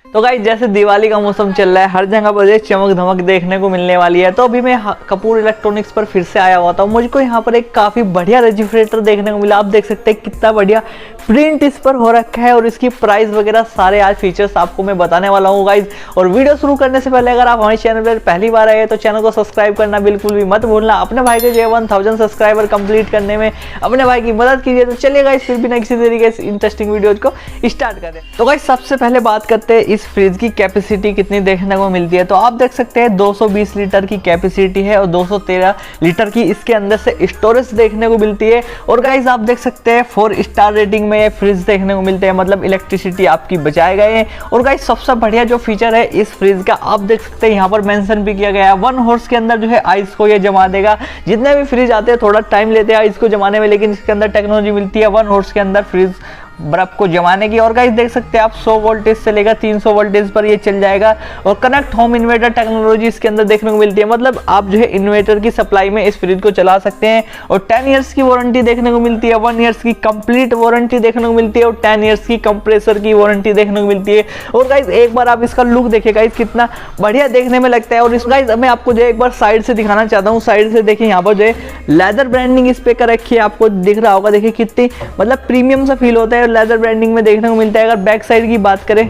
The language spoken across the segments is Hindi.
तो गाइस जैसे दिवाली का मौसम चल रहा है, हर जगह पर ये चमक धमक देखने को मिलने वाली है। तो अभी मैं कपूर इलेक्ट्रॉनिक्स पर फिर से आया हुआ था। मुझको यहाँ पर एक काफ़ी बढ़िया रेफ्रिजरेटर देखने को मिला। आप देख सकते हैं कितना बढ़िया प्रिंट इस पर हो रखा है और इसकी प्राइस वगैरह सारे आज फीचर्स आपको मैं बताने वाला हूँ गाइज। और वीडियो शुरू करने से पहले अगर आप हमारे चैनल पर पहली बार आए तो चैनल को सब्सक्राइब करना बिल्कुल भी मत भूलना। अपने भाई के जो 1000 सब्सक्राइबर कंप्लीट करने में अपने भाई की मदद कीजिए। तो चलिए गाइज फिर बिना किसी तरीके से इंटरेस्टिंग वीडियो को स्टार्ट करें। तो गाइज सबसे पहले बात करते हैं इस फ्रिज की कैपेसिटी कितनी देखने को मिलती है। तो आप देख सकते हैं 220 लीटर की कैपेसिटी है और 213 लीटर की इसके अंदर से स्टोरेज देखने को मिलती है। और गाइज आप देख सकते हैं 4 स्टार रेटिंग में ये फ्रिज देखने को मिलते हैं, मतलब इलेक्ट्रिसिटी आपकी बचाए गए हैं। और गाइज सबसे बढ़िया जो फीचर है इस फ्रिज का आप देख सकते हैं यहाँ पर मेंशन भी किया गया है 1 हॉर्स के अंदर जो है आइस को ये जमा देगा। जितने भी फ्रिज आते हैं थोड़ा टाइम लेते हैं आइस को जमाने में, लेकिन इसके अंदर टेक्नोलॉजी मिलती है 1 हॉर्स के अंदर फ्रिज बर्फ को जमाने की। और गाइस देख सकते हैं आप 100 वोल्टेज से लेकर 300 वोल्टेज पर ये चल जाएगा। और कनेक्ट होम इन्वर्टर टेक्नोलॉजी इसके अंदर देखने को मिलती है, मतलब आप जो है इन्वर्टर की सप्लाई में इस फ्रिज को चला सकते हैं। और 10 इयर्स की वारंटी देखने को मिलती है, 1 इयर्स की कंप्लीट वारंटी देखने को मिलती है और 10 इयर्स की कंप्रेसर की वारंटी देखने को मिलती है। और गाइस एक बार आप इसका लुक देखिए गाइस कितना बढ़िया देखने में लगता है। और इस गाइस मैं आपको जो एक बार साइड से दिखाना चाहता हूँ। साइड से देखिए यहाँ पर जो है लेदर ब्रांडिंग इस पे कर रखी है, आपको दिख रहा होगा। देखिए कितनी मतलब प्रीमियम सा फील होता है लेदर ब्रांडिंग में देखने को मिलता है। अगर बैक साइड की बात करें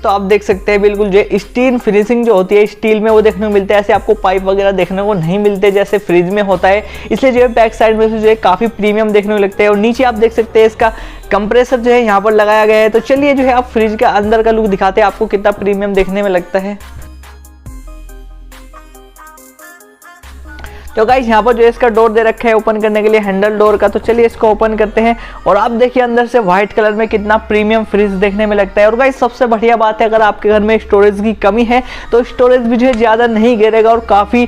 तो आप देख सकते हैं बिल्कुल जो स्टील फिनिशिंग जो होती है स्टील में वो देखने को मिलता है। ऐसे आपको पाइप वगैरह देखने को नहीं मिलते जैसे फ्रिज में होता है, इसलिए जो है बैक साइड में से जो है काफ़ी प्रीमियम देखने को लगता है। और नीचे आप देख सकते हैं इसका कंप्रेसर जो है यहाँ पर लगाया गया है। तो चलिए जो है आप फ्रिज के अंदर का लुक दिखाते हैं आपको कितना प्रीमियम देखने में लगता है। तो गाइस यहाँ पर जो इसका डोर दे रखा है ओपन करने के लिए हैंडल डोर का। तो चलिए इसको ओपन करते हैं और आप देखिए अंदर से व्हाइट कलर में कितना प्रीमियम फ्रिज देखने में लगता है। और गाइस सबसे बढ़िया बात है अगर आपके घर में स्टोरेज की कमी है तो स्टोरेज भी जो है ज़्यादा नहीं घेरेगा और काफ़ी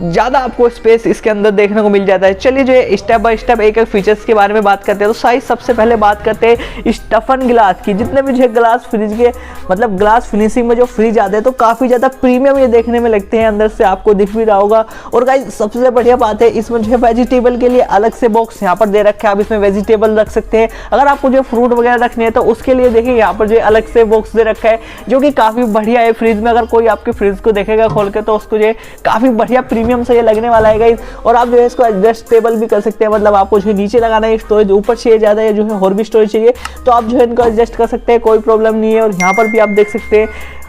ज़्यादा आपको स्पेस इसके अंदर देखने को मिल जाता है। चलिए जो है स्टेप बाय स्टेप एक एक फीचर्स के बारे में बात करते हैं। तो साइज सबसे पहले बात करते हैं स्टफन ग्लास की। जितने भी जो है ग्लास फ्रिज के मतलब ग्लास फिनिशिंग में जो फ्रिज आते हैं तो काफ़ी ज़्यादा प्रीमियम ये देखने में लगते हैं, अंदर से आपको दिख भी रहा होगा। और गाइस सबसे बढ़िया बात है इसमें जो है वेजिटेबल के लिए अलग से बॉक्स यहाँ पर दे रखे हैं, आप इसमें वेजिटेबल रख सकते हैं। अगर आपको जो फ्रूट वगैरह रखने हैं तो उसके लिए देखिए यहाँ पर जो अलग से बॉक्स दे रखा है जो कि काफ़ी बढ़िया है। फ्रिज में अगर कोई आपके फ्रिज को देखेगा खोल के तो उसको जो है काफ़ी बढ़िया प्रीमियम से ये लगने वाला है गाइस। और आप जो है इसको एडजस्टेबल भी कर सकते हैं, मतलब आपको जो है नीचे लगाना है स्टोरेज ऊपर चाहिए ज़्यादा है जो है और भी स्टोरेज चाहिए तो आप जो है इनको एडजस्ट कर सकते हैं, कोई प्रॉब्लम नहीं है। और यहाँ पर भी आप देख सकते हैं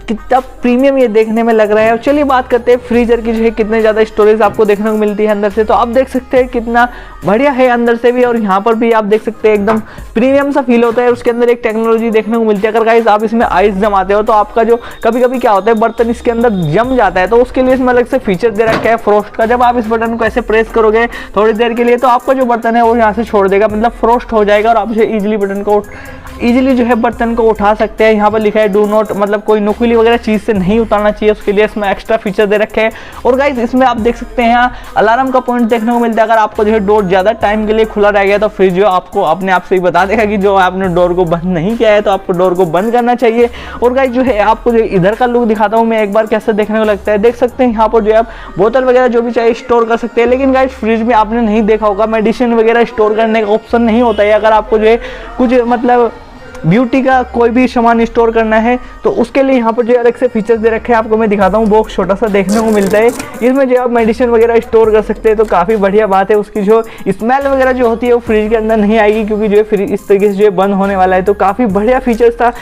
कितना प्रीमियम ये देखने में लग रहा है। और चलिए बात करते हैं फ्रीजर की जो है कितने ज़्यादा स्टोरेज आपको देखने को मिलती है अंदर से। तो आप देख सकते हैं कितना बढ़िया है अंदर से भी। और यहाँ पर भी आप देख सकते हैं एकदम प्रीमियम सा फील होता है। उसके अंदर एक टेक्नोलॉजी देखने को मिलती है, अगर गाइस आप इसमें आइस जमाते हो तो आपका जो कभी कभी क्या होता है बर्तन इसके अंदर जम जाता है तो उसके लिए इसमें अलग से फीचर दे रखा है फ्रोस्ट का। जब आप इस बटन को ऐसे प्रेस करोगे थोड़ी देर के लिए तो आपका जो बर्तन है वो यहाँ से छोड़ देगा, मतलब फ्रोस्ट हो जाएगा और आप जो ईजिली बटन को ईजिली जो है बर्तन को उठा सकते हैं। यहाँ पर लिखा है डू नॉट, मतलब कोई नुकीली वगैरह चीज़ से नहीं उतारना चाहिए, उसके लिए इसमें एक्स्ट्रा फीचर दे रखे हैं। और गाइस इसमें आप देख सकते हैं यहाँ अलार्म का पॉइंट देखने को मिलता है। अगर आपको जो है डोर ज़्यादा टाइम के लिए खुला रह गया तो फ्रिज जो आपको अपने आप से ही बता देगा कि जो आपने डोर को बंद नहीं किया है तो आपको डोर को बंद करना चाहिए। और गाइस जो है आपको जो इधर का लुक दिखाता हूँ मैं एक बार कैसे देखने को लगता है। देख सकते हैं यहाँ पर जो है आप बोतल वगैरह जो भी चाहिए स्टोर कर सकते हैं। लेकिन गाइस फ्रिज में आपने नहीं देखा होगा मेडिसिन वगैरह स्टोर करने का ऑप्शन नहीं होता है। अगर आपको जो है कुछ मतलब ब्यूटी का कोई भी सामान स्टोर करना है तो उसके लिए यहाँ पर जो अलग से फीचर्स दे रखे हैं। आपको मैं दिखाता हूँ, बॉक्स छोटा सा देखने को मिलता है, इसमें जो आप मेडिसिन वगैरह स्टोर कर सकते हैं। तो काफ़ी बढ़िया बात है। उसकी जो स्मेल वगैरह जो होती है वो फ्रिज के अंदर नहीं आएगी क्योंकि जो है फ्रिज इस तरीके से जो है बंद होने वाला है। तो काफ़ी बढ़िया फीचर्स था।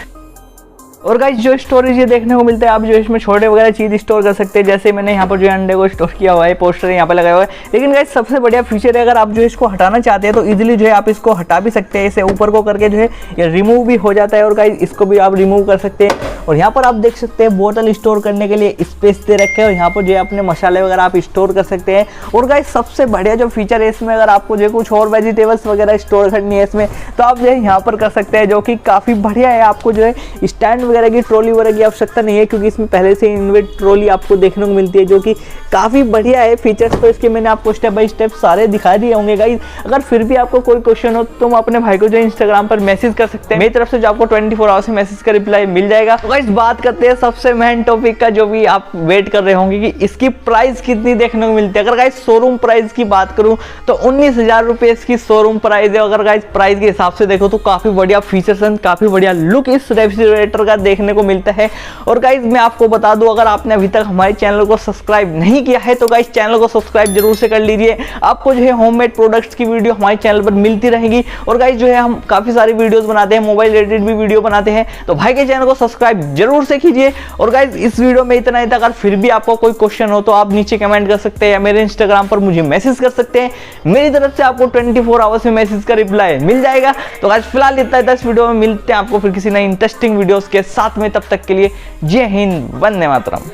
और गाइस जो स्टोरेज ये देखने को मिलता है आप जो इसमें छोटे वगैरह चीज़ स्टोर कर सकते हैं, जैसे मैंने यहाँ पर जो अंडे को स्टोर किया हुआ है, पोस्टर यहाँ पर लगाया हुआ है। लेकिन गाइस सबसे बढ़िया फीचर है अगर आप जो इसको हटाना चाहते हैं तो इजीली जो है आप इसको हटा भी सकते हैं। इसे ऊपर को करके जो है ये रिमूव भी हो जाता है और गाइस इसको भी आप रिमूव कर सकते हैं। और यहाँ पर आप देख सकते हैं बोतल स्टोर करने के लिए स्पेस दे रखे हैं और यहाँ पर जो है अपने मसाले वगैरह आप स्टोर कर सकते हैं। और गाइस सबसे बढ़िया जो फीचर है इसमें अगर आपको जो कुछ और वेजिटेबल्स वगैरह स्टोर करनी है इसमें तो आप जो है यहाँ पर कर सकते हैं, जो कि काफ़ी बढ़िया है। आपको जो है स्टैंड वगैरह की, ट्रॉली वगैरह की आवश्यकता नहीं है, क्योंकि इसमें पहले से इनबिल्ट ट्रॉली आपको देखने को मिलती है, जो कि काफ़ी बढ़िया है फीचर्स। तो इसके मैंने आपको स्टेप बाय स्टेप सारे दिखा दिए होंगे गाइज। अगर फिर भी आपको कोई क्वेश्चन हो तो तुम अपने भाई को जो इंस्टाग्राम पर मैसेज कर सकते हैं, मेरी तरफ से जो आपको 24 आवर्स में मैसेज का रिप्लाई मिल जाएगा। तो गाइज बात करते हैं सबसे मेन टॉपिक का, जो भी आप वेट कर रहे होंगे कि इसकी प्राइस कितनी देखने को मिलती है। अगर गाइज शोरूम प्राइस की बात करूं तो 19,000 रुपए इसकी शोरूम प्राइस है। अगर गाइज प्राइस के हिसाब से देखो तो काफी बढ़िया फीचर्स एंड काफी बढ़िया लुक इस रेफ्रिजरेटर का देखने को मिलता है। और गाइज मैं आपको बता दूं, अगर आपने अभी तक हमारे चैनल को सब्सक्राइब नहीं किया है तो गाइज चैनल को सब्सक्राइब जरूर से कर लीजिए। आपको जो है होममेड प्रोडक्ट्स की वीडियो हमारे चैनल पर मिलती रहेगी। और गाइज जो है हम काफी सारी वीडियोस बनाते हैं, मोबाइल रिलेटेड भी वीडियो बनाते हैं, तो भाई के चैनल को सब्सक्राइब जरूर से कीजिए। और गाइज इस वीडियो में इतना ही था। अगर फिर भी आपको कोई क्वेश्चन हो तो आप नीचे कमेंट कर सकते हैं या मेरे इंस्टाग्राम पर मुझे मैसेज कर सकते हैं। मेरी तरफ से आपको 24 आवर्स में मैसेज का रिप्लाई मिल जाएगा। तो गाइस फिलहाल इतना ही था इस वीडियो में। मिलते हैं आपको फिर किसी नई इंटरेस्टिंग वीडियोस के साथ में। तब तक के लिए जय हिंद, वंदे मातरम।